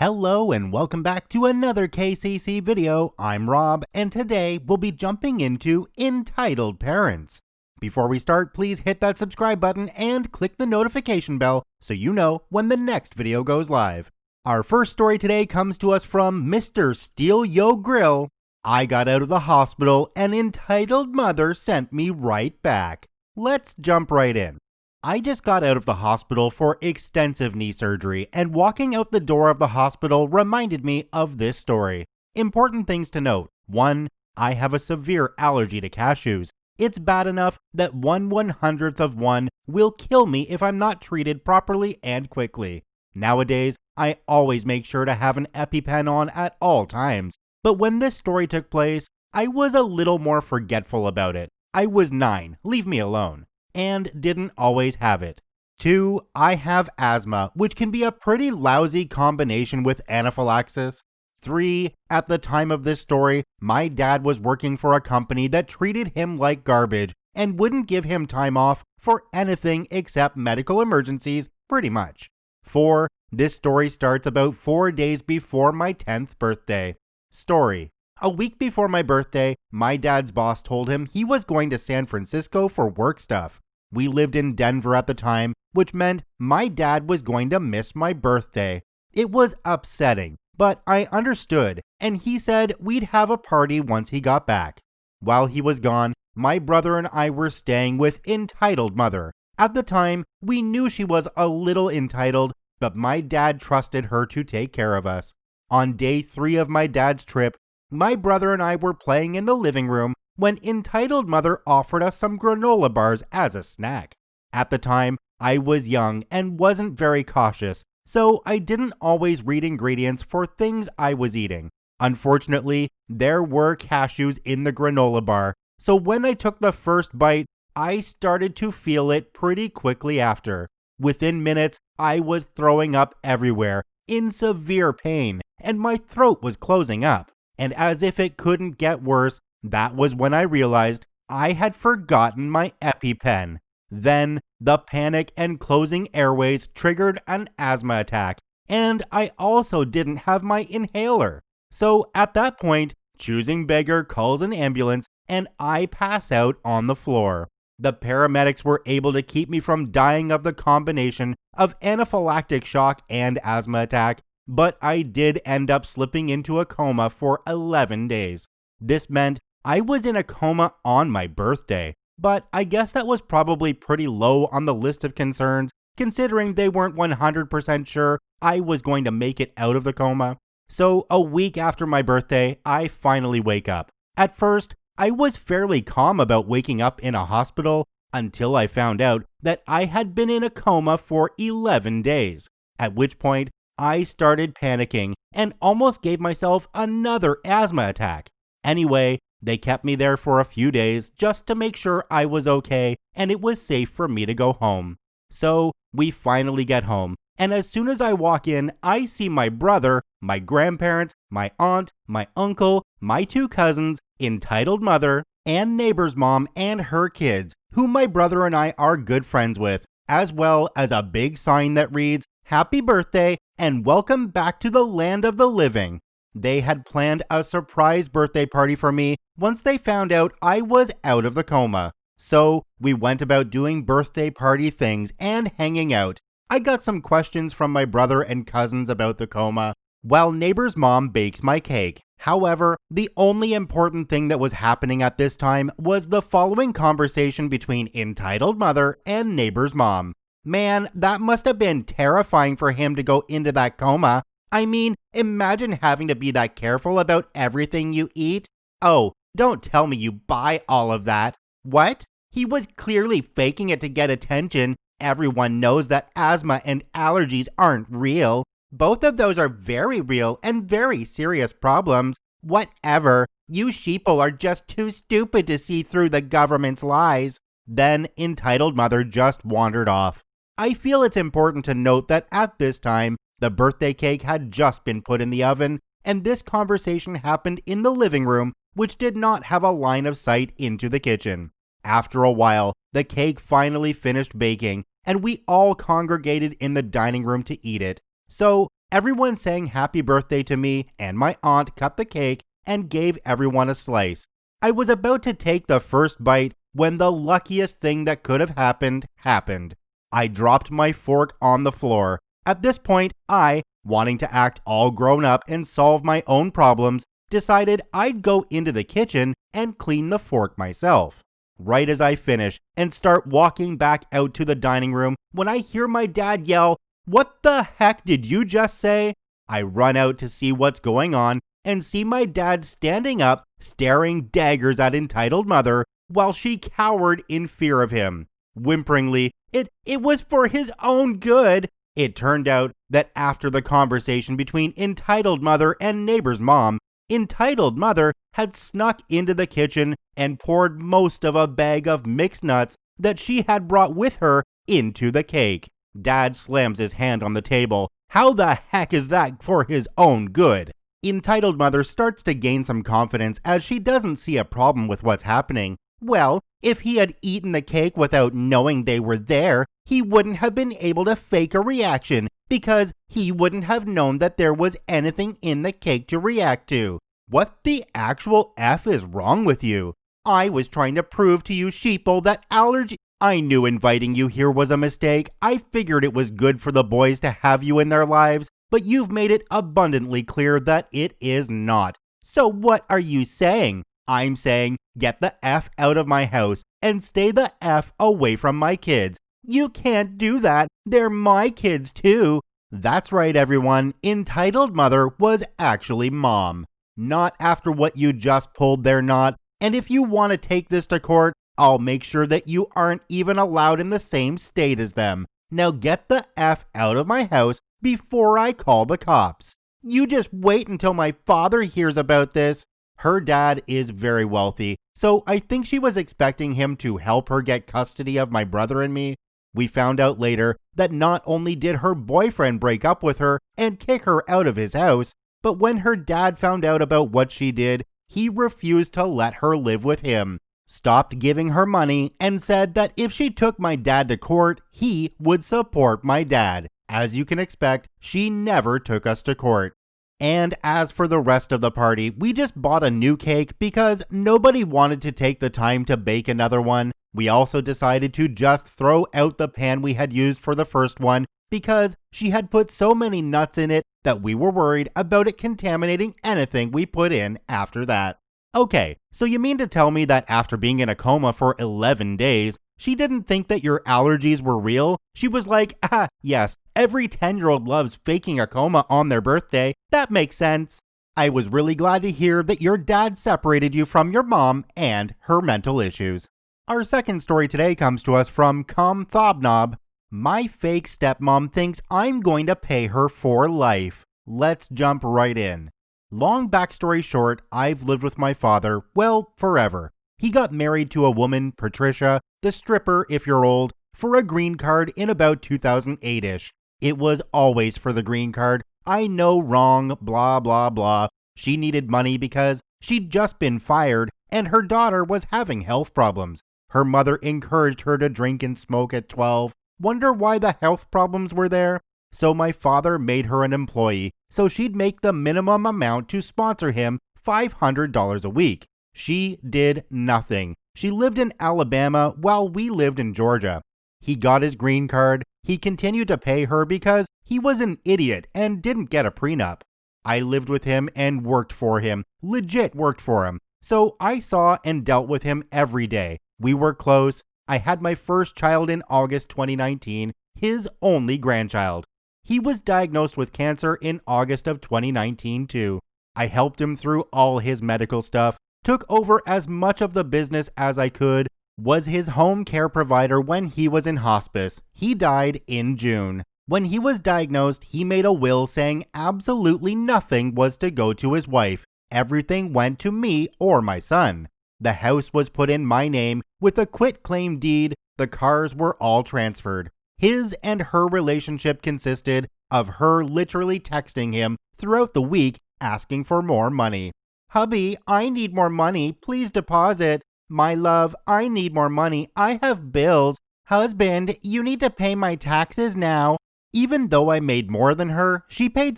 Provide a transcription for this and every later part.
Hello and welcome back to another KCC video. I'm Rob and today we'll be jumping into Entitled Parents. Before we start, please hit that subscribe button and click the notification bell so you know when the next video goes live. Our first story today comes to us from Mr. Steal Yo Grill. I got out of the hospital and entitled mother sent me right back. Let's jump right in. I just got out of the hospital for extensive knee surgery, and walking out the door of the hospital reminded me of this story. Important things to note. 1. I have a severe allergy to cashews. It's bad enough that 1/100th of one will kill me if I'm not treated properly and quickly. Nowadays, I always make sure to have an EpiPen on at all times. But when this story took place, I was a little more forgetful about it. I was 9, leave me alone, and didn't always have it. 2. I have asthma, which can be a pretty lousy combination with anaphylaxis. 3. At the time of this story, my dad was working for a company that treated him like garbage and wouldn't give him time off for anything except medical emergencies, pretty much. 4. This story starts about 4 days before my 10th birthday. Story. A week before my birthday, my dad's boss told him he was going to San Francisco for work stuff. We lived in Denver at the time, which meant my dad was going to miss my birthday. It was upsetting, but I understood, and he said we'd have a party once he got back. While he was gone, my brother and I were staying with entitled mother. At the time, we knew she was a little entitled, but my dad trusted her to take care of us. On day 3 of my dad's trip, my brother and I were playing in the living room when entitled mother offered us some granola bars as a snack. At the time, I was young and wasn't very cautious, so I didn't always read ingredients for things I was eating. Unfortunately, there were cashews in the granola bar, so when I took the first bite, I started to feel it pretty quickly after. Within minutes, I was throwing up everywhere, in severe pain, and my throat was closing up. And as if it couldn't get worse, that was when I realized I had forgotten my EpiPen. Then, the panic and closing airways triggered an asthma attack, and I also didn't have my inhaler. So at that point, choosing beggar calls an ambulance, and I pass out on the floor. The paramedics were able to keep me from dying of the combination of anaphylactic shock and asthma attack, but I did end up slipping into a coma for 11 days. This meant I was in a coma on my birthday, but I guess that was probably pretty low on the list of concerns, considering they weren't 100% sure I was going to make it out of the coma. So a week after my birthday, I finally wake up. At first, I was fairly calm about waking up in a hospital until I found out that I had been in a coma for 11 days, at which point I started panicking and almost gave myself another asthma attack. Anyway, they kept me there for a few days just to make sure I was okay and it was safe for me to go home. So we finally get home, and as soon as I walk in, I see my brother, my grandparents, my aunt, my uncle, my 2 cousins, entitled mother, and neighbor's mom and her kids, who my brother and I are good friends with, as well as a big sign that reads, "Happy birthday and welcome back to the land of the living." They had planned a surprise birthday party for me once they found out I was out of the coma. So we went about doing birthday party things and hanging out. I got some questions from my brother and cousins about the coma, while neighbor's mom bakes my cake. However, the only important thing that was happening at this time was the following conversation between entitled mother and neighbor's mom. Man, that must have been terrifying for him to go into that coma. I mean, imagine having to be that careful about everything you eat. Oh, don't tell me you buy all of that. What? He was clearly faking it to get attention. Everyone knows that asthma and allergies aren't real. Both of those are very real and very serious problems. Whatever. You sheeple are just too stupid to see through the government's lies. Then entitled mother just wandered off. I feel it's important to note that at this time, the birthday cake had just been put in the oven, and this conversation happened in the living room, which did not have a line of sight into the kitchen. After a while, the cake finally finished baking, and we all congregated in the dining room to eat it. So Everyone sang happy birthday to me, and my aunt cut the cake and gave everyone a slice. I was about to take the first bite when the luckiest thing that could have happened happened. I dropped my fork on the floor. At this point, I, wanting to act all grown up and solve my own problems, decided I'd go into the kitchen and clean the fork myself. Right as I finish and start walking back out to the dining room, when I hear my dad yell, "What the heck did you just say?" I run out to see what's going on and see my dad standing up, staring daggers at entitled mother while she cowered in fear of him. Whimperingly, it was for his own good. It turned out that after the conversation between entitled mother and neighbor's mom, entitled mother had snuck into the kitchen and poured most of a bag of mixed nuts that she had brought with her into the cake. Dad slams his hand on the table. How the heck is that for his own good? Entitled mother starts to gain some confidence as she doesn't see a problem with what's happening. Well, if he had eaten the cake without knowing they were there, he wouldn't have been able to fake a reaction because he wouldn't have known that there was anything in the cake to react to. What the actual F is wrong with you? I was trying to prove to you sheeple that allergy... I knew inviting you here was a mistake. I figured it was good for the boys to have you in their lives, but you've made it abundantly clear that it is not. So what are you saying? I'm saying get the F out of my house and stay the F away from my kids. You can't do that. They're my kids too. That's right, everyone. Entitled mother was actually mom. Not after what you just pulled, they're not. And if you want to take this to court, I'll make sure that you aren't even allowed in the same state as them. Now get the F out of my house before I call the cops. You just wait until my father hears about this. Her dad is very wealthy, so I think she was expecting him to help her get custody of my brother and me. We found out later that not only did her boyfriend break up with her and kick her out of his house, but when her dad found out about what she did, he refused to let her live with him, stopped giving her money, and said that if she took my dad to court, he would support my dad. As you can expect, she never took us to court. And as for the rest of the party, we just bought a new cake because nobody wanted to take the time to bake another one. We also decided to just throw out the pan we had used for the first one because she had put so many nuts in it that we were worried about it contaminating anything we put in after that. Okay, so you mean to tell me that after being in a coma for 11 days, she didn't think that your allergies were real? She was like, yes, every 10-year-old loves faking a coma on their birthday. That makes sense. I was really glad to hear that your dad separated you from your mom and her mental issues. Our second story today comes to us from Com Thobnob. My fake stepmom thinks I'm going to pay her for life. Let's jump right in. Long backstory short, I've lived with my father, well, forever. He got married to a woman, Patricia, the stripper if you're old, for a green card in about 2008-ish. It was always for the green card. I know, wrong, blah, blah, blah. She needed money because she'd just been fired and her daughter was having health problems. Her mother encouraged her to drink and smoke at 12. Wonder why the health problems were there? So my father made her an employee, so she'd make the minimum amount to sponsor him $500 a week. She did nothing. She lived in Alabama while we lived in Georgia. He got his green card. He continued to pay her because he was an idiot and didn't get a prenup. I lived with him and worked for him, legit worked for him. So I saw and dealt with him every day. We were close. I had my first child in August 2019, his only grandchild. He was diagnosed with cancer in August of 2019 too. I helped him through all his medical stuff, took over as much of the business as I could, was his home care provider when he was in hospice. He died in June. When he was diagnosed, he made a will saying absolutely nothing was to go to his wife. Everything went to me or my son. The house was put in my name with a quitclaim deed. The cars were all transferred. His and her relationship consisted of her literally texting him throughout the week asking for more money. Hubby, I need more money. Please deposit. My love, I need more money. I have bills. Husband, you need to pay my taxes now. Even though I made more than her, she paid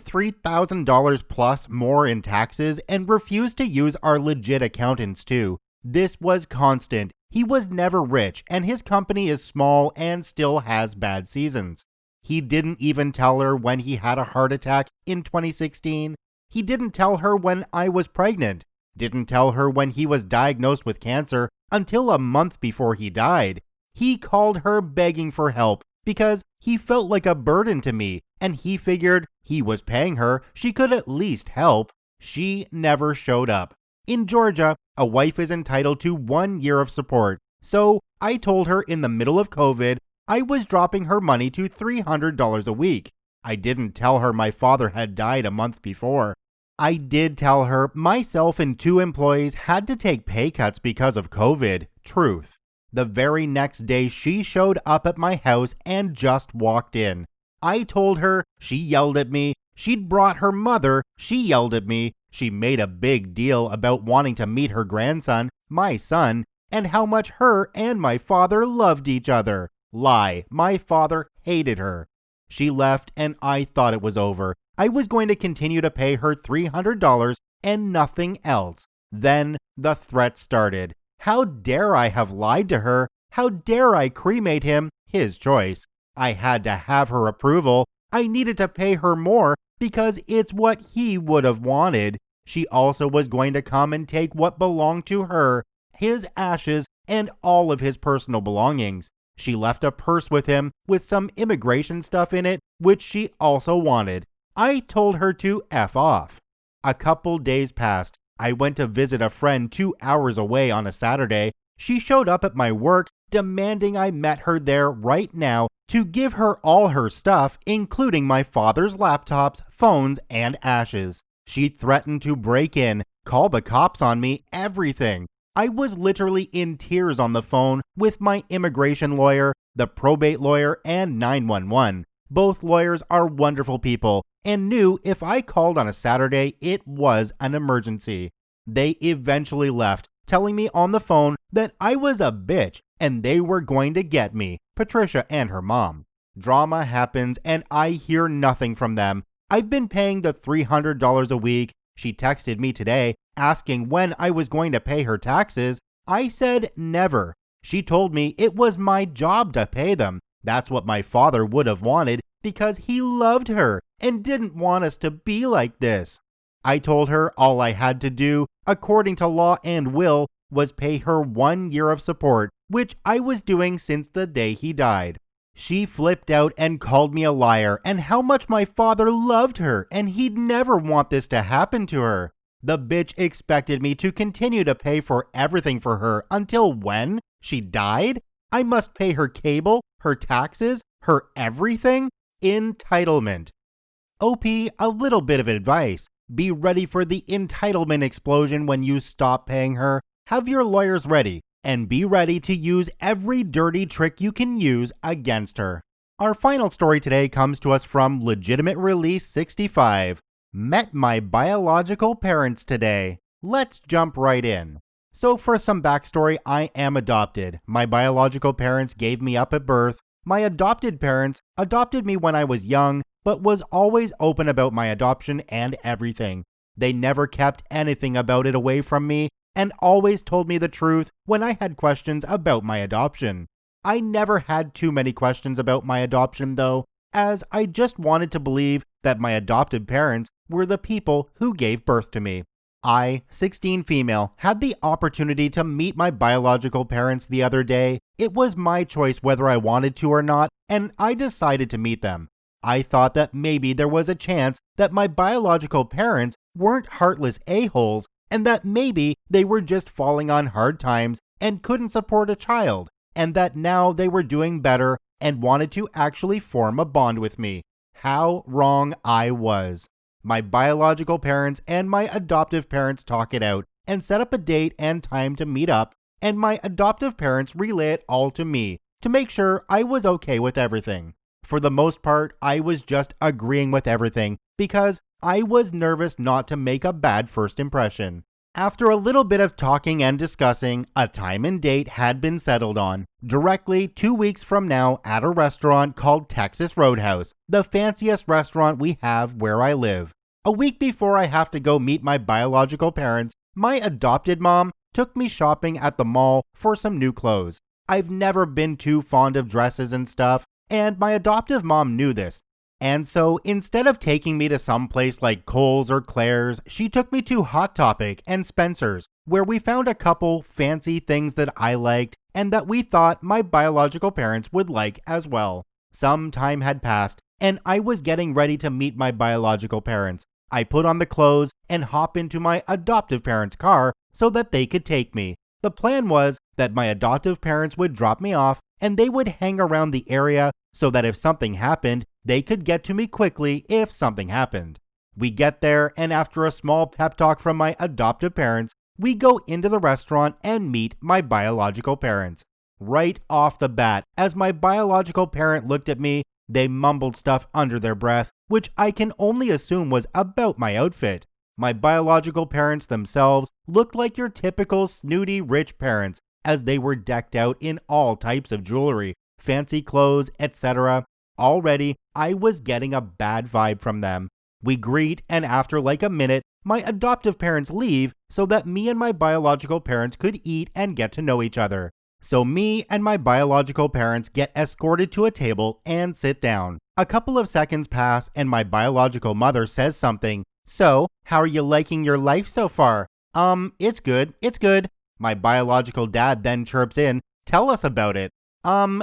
$3,000 plus more in taxes and refused to use our legit accountants too. This was constant. He was never rich, and his company is small and still has bad seasons. He didn't even tell her when he had a heart attack in 2016. He didn't tell her when I was pregnant. Didn't tell her when he was diagnosed with cancer until a month before he died. He called her begging for help because he felt like a burden to me, and he figured he was paying her, she could at least help. She never showed up. In Georgia, a wife is entitled to 1 year of support, so I told her in the middle of COVID I was dropping her money to $300 a week. I didn't tell her my father had died a month before. I did tell her myself and 2 employees had to take pay cuts because of COVID. Truth. The very next day, she showed up at my house and just walked in. I told her, she yelled at me. She'd brought her mother, she yelled at me. She made a big deal about wanting to meet her grandson, my son, and how much her and my father loved each other. Lie, my father hated her. She left and I thought it was over. I was going to continue to pay her $300 and nothing else. Then the threat started. How dare I have lied to her? How dare I cremate him? His choice. I had to have her approval. I needed to pay her more because it's what he would have wanted. She also was going to come and take what belonged to her, his ashes, and all of his personal belongings. She left a purse with him with some immigration stuff in it, which she also wanted. I told her to F off. A couple days passed. I went to visit a friend 2 hours away on a Saturday. She showed up at my work, demanding I met her there right now to give her all her stuff, including my father's laptops, phones, and ashes. She threatened to break in, call the cops on me, everything. I was literally in tears on the phone with my immigration lawyer, the probate lawyer, and 911. Both lawyers are wonderful people and knew if I called on a Saturday, it was an emergency. They eventually left, telling me on the phone that I was a bitch and they were going to get me, Patricia and her mom. Drama happens and I hear nothing from them. I've been paying the $300 a week. She texted me today asking when I was going to pay her taxes. I said never. She told me it was my job to pay them. That's what my father would have wanted because he loved her and didn't want us to be like this. I told her all I had to do, according to law and will, was pay her 1 year of support, which I was doing since the day he died. She flipped out and called me a liar and how much my father loved her and he'd never want this to happen to her. The bitch expected me to continue to pay for everything for her until when? She died? I must pay her cable, her taxes, her everything? Entitlement. OP, a little bit of advice. Be ready for the entitlement explosion when you stop paying her. Have your lawyers ready. And be ready to use every dirty trick you can use against her. Our final story today comes to us from Legitimate Release 65. Met my biological parents today. Let's jump right in. So for some backstory, I am adopted. My biological parents gave me up at birth. My adopted parents adopted me when I was young, but was always open about my adoption and everything. They never kept anything about it away from me and always told me the truth when I had questions about my adoption. I never had too many questions about my adoption though, as I just wanted to believe that my adopted parents were the people who gave birth to me. I, 16 female, had the opportunity to meet my biological parents the other day. It was my choice whether I wanted to or not, and I decided to meet them. I thought that maybe there was a chance that my biological parents weren't heartless a-holes and that maybe they were just falling on hard times and couldn't support a child, and that now they were doing better and wanted to actually form a bond with me. How wrong I was. My biological parents and my adoptive parents talk it out and set up a date and time to meet up, and my adoptive parents relay it all to me to make sure I was okay with everything. For the most part, I was just agreeing with everything because I was nervous not to make a bad first impression. After a little bit of talking and discussing, a time and date had been settled on, directly 2 weeks from now at a restaurant called Texas Roadhouse, the fanciest restaurant we have where I live. A week before I have to go meet my biological parents, my adopted mom took me shopping at the mall for some new clothes. I've never been too fond of dresses and stuff, and my adoptive mom knew this. And so instead of taking me to some place like Kohl's or Claire's, she took me to Hot Topic and Spencer's, where we found a couple fancy things that I liked and that we thought my biological parents would like as well. Some time had passed, and I was getting ready to meet my biological parents. I put on the clothes and hop into my adoptive parents' car so that they could take me. The plan was that my adoptive parents would drop me off and they would hang around the area so that if something happened, they could get to me quickly if something happened. We get there, and after a small pep talk from my adoptive parents, we go into the restaurant and meet my biological parents. Right off the bat, as my biological parent looked at me, they mumbled stuff under their breath, which I can only assume was about my outfit. My biological parents themselves looked like your typical snooty rich parents, as they were decked out in all types of jewelry, fancy clothes, etc. Already, I was getting a bad vibe from them. We greet, and after like a minute, my adoptive parents leave so that me and my biological parents could eat and get to know each other. So me and my biological parents get escorted to a table and sit down. A couple of seconds pass and my biological mother says something. "So, how are you liking your life so far?" It's good. My biological dad then chirps in, "Tell us about it."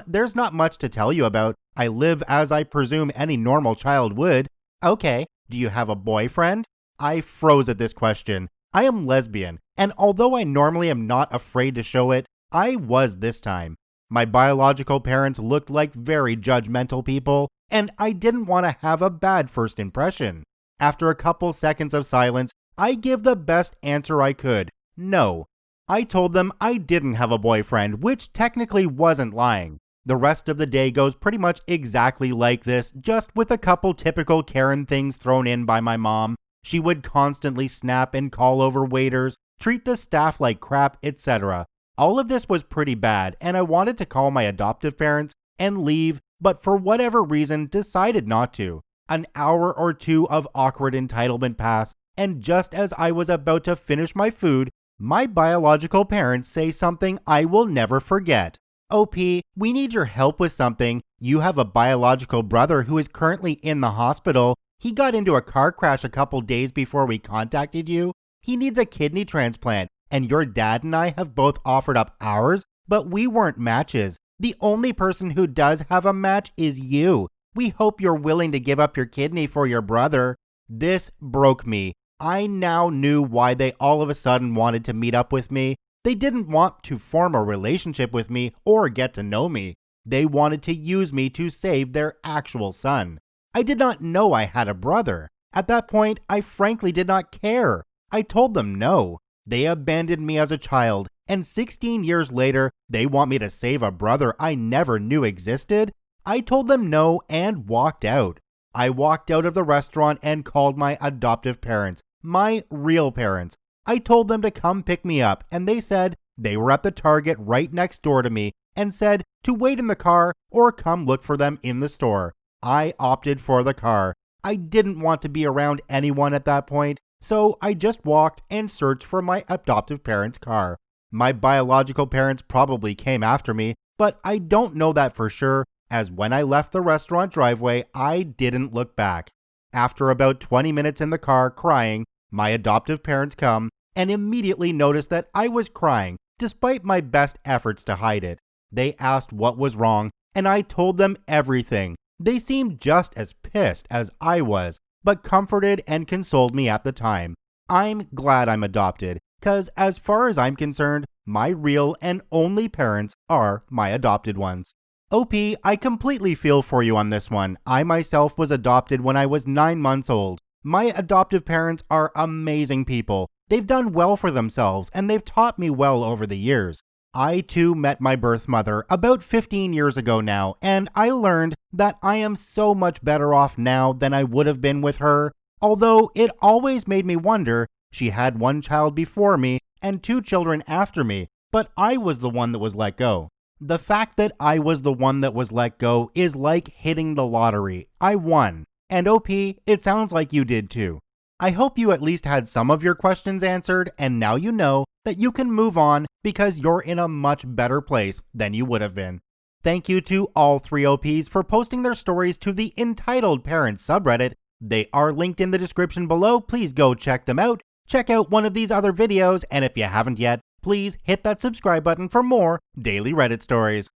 There's not much to tell you about. I live as I presume any normal child would." "Okay, do you have a boyfriend?" I froze at this question. I am lesbian, and although I normally am not afraid to show it, I was this time. My biological parents looked like very judgmental people, and I didn't want to have a bad first impression. After a couple seconds of silence, I give the best answer I could. No. I told them I didn't have a boyfriend, which technically wasn't lying. The rest of the day goes pretty much exactly like this, just with a couple typical Karen things thrown in by my mom. She would constantly snap and call over waiters, treat the staff like crap, etc. All of this was pretty bad, and I wanted to call my adoptive parents and leave, but for whatever reason decided not to. An hour or two of awkward entitlement passed, and just as I was about to finish my food, my biological parents say something I will never forget. "OP, we need your help with something. You have a biological brother who is currently in the hospital. He got into a car crash a couple days before we contacted you. He needs a kidney transplant, and your dad and I have both offered up ours, but we weren't matches. The only person who does have a match is you. We hope you're willing to give up your kidney for your brother." This broke me. I now knew why they all of a sudden wanted to meet up with me. They didn't want to form a relationship with me or get to know me. They wanted to use me to save their actual son. I did not know I had a brother. At that point, I frankly did not care. I told them no. They abandoned me as a child, and 16 years later, they want me to save a brother I never knew existed? I told them no and walked out. I walked out of the restaurant and called my adoptive parents, my real parents. I told them to come pick me up, and they said they were at the Target right next door to me and said to wait in the car or come look for them in the store. I opted for the car. I didn't want to be around anyone at that point, so I just walked and searched for my adoptive parents' car. My biological parents probably came after me, but I don't know that for sure, as when I left the restaurant driveway, I didn't look back. After about 20 minutes in the car crying, my adoptive parents come and immediately noticed that I was crying, despite my best efforts to hide it. They asked what was wrong, and I told them everything. They seemed just as pissed as I was, but comforted and consoled me at the time. I'm glad I'm adopted, because as far as I'm concerned, my real and only parents are my adopted ones. OP, I completely feel for you on this one. I myself was adopted when I was 9 months old. My adoptive parents are amazing people. They've done well for themselves, and they've taught me well over the years. I too met my birth mother about 15 years ago now, and I learned that I am so much better off now than I would have been with her, although it always made me wonder She had one child before me and 2 children after me, but I was the one that was let go. The fact that I was the one that was let go is like hitting the lottery. I won. And OP, it sounds like you did too. I hope you at least had some of your questions answered, and now you know that you can move on because you're in a much better place than you would have been. Thank you to all 3 OPs for posting their stories to the Entitled Parents subreddit. They are linked in the description below. Please go check them out. Check out one of these other videos, and if you haven't yet, please hit that subscribe button for more daily Reddit stories.